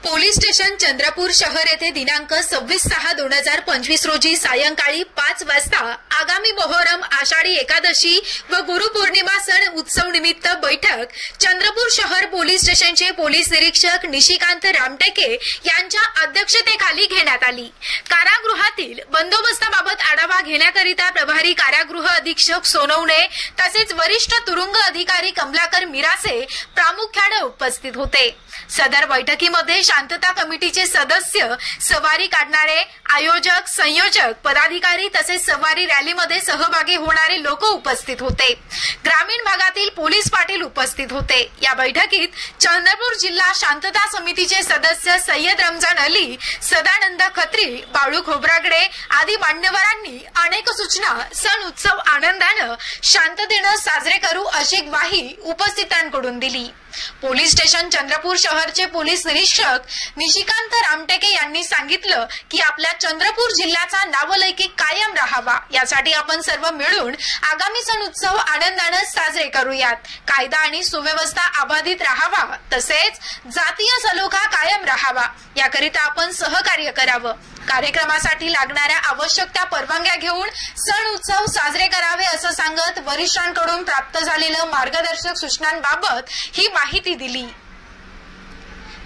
Police station Chandrapur शहर येथे दिनांक 26/6/2025 रोजी सायंकाळी 5 वाजता आगामी मोहरम, आषाढी एकादशी व गुरुपौर्णिमा सण उत्सव निमित्त बैठक चंद्रपूर शहर पोलीस स्टेशनचे पोलीस निरीक्षक निशिकांत रामटेके यांच्या अध्यक्षतेखाली घेण्यात आली। कारागृहातील बंदोबस्ताबाबत आढावा घेण्याकरिता प्रभारी कारागृह अधीक्षक सोनवणे तसेच वरिष्ठ तुरुंग अधिकारी कमलाकर मिरासे प्रामुख्याने उपस्थित होते। सदर बैठकीमध्ये शांतता कमिटीचे सदस्य, सवारी काढणारे, आयोजक, संयोजक, पदाधिकारी तसेच सवारी रॅलीमध्ये सहभागी होणारे लोक उपस्थित होते। ग्रामीण भागातील पोलीस पाटील उपस्थित होते। या बैठकीत चंद्रपूर जिल्हा शांतता समितीचे सदस्य सय्यद रमजान अली, सदानंद खत्री, बाळू खोब्रागडे आदी मान्यवरांनी अनेक सूचना सण उत्सव आनंदाने शांततेने साजरे करू अशी ग्वाही उपस्थितांकडून दिली। पोलीस स्टेशन चंद्रपूर शहरचे पोलीस निरीक्षक निशिकांत रामटेके यांनी सांगितलं की आपल्या चंद्रपूर जिल्ह्याचा नावलौकिक कायम राहावा यासाठी आपण सर्व मिळून आगामी सण उत्सव आनंदाने साजरे करूयात। कायदा आणि सुव्यवस्था अबाधित राहावा तसेच जातीय सलोखा कायम राहावा याकरिता आपण सहकार्य करावं। कार्यक्रमासाठी लागणाऱ्या आवश्यक त्या परवानग्या घेऊन सण उत्सव साजरे करावे असं सांगत वरिष्ठांकडून प्राप्त झालेल्या मार्गदर्शक सूचनांबाबत ही माहिती दिली।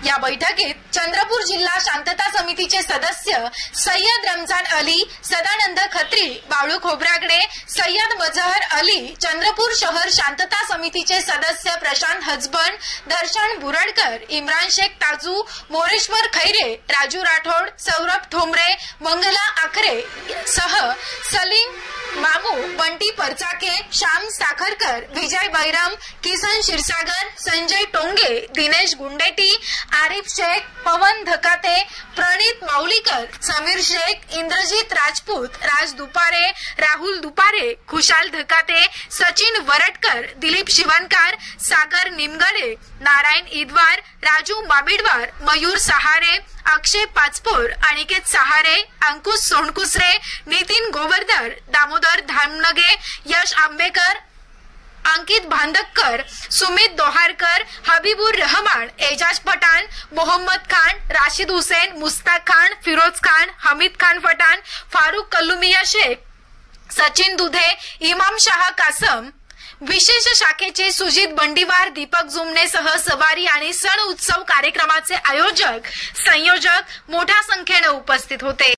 या बैठकीत चंद्रपूर जिल्हा शांतता समितीचे सदस्य सय्यद रमजान अली, सदानंद खत्री, बाळू खोब्रागडे, सय्यद मजहर अली, चंद्रपूर शहर शांतता समितीचे सदस्य प्रशांत हजबन, दर्शन बुरडकर, इम्रान शेख ताजू, मोरेश्वर खैरे, राजू राठोड, सौरभ ठोंबरे, मंगला आखरे सह सलीम मामू, बंटी परचाके, श्याम साखरकर, विजय बैरम, किसन क्षीरसागर, संजय टोंगे, दिनेश गुंडेटी, आरिफ शेख, पवन धकाते, प्रणित माऊलीकर, समीर शेख, इंद्रजीत राजपूत, राज दुपारे, राहुल दुपारे, खुशाल धकाते, सचिन वरटकर, दिलीप शिवनकार, सागर निमगडे, नारायण ईदवार, राजू माबिडवार, मयूर सहारे, अक्षय पाचपोर, अनिकेत सहारे, अंकुश सोनकुसरे, नितीन गोवर्धर, दामोदर धामनगे, यश आंबेकर, अंकित भांदक्कर, सुमित दोहारकर, हबीबुर रहमान, एजाज पठाण, मोहम्मद खान, राशिद हुसैन, मुस्ताक खान, फिरोज खान, हमीद खान पठाण, फारुख कल्लुमिया शेख, सचिन दुधे, इमाम शाह कासम, विशेष शाखेचे सुजित बंडीवार, दीपक जुमने सह सवारी आणि सण उत्सव कार्यक्रमाचे आयोजक, संयोजक मोठ्या संख्येने उपस्थित होते।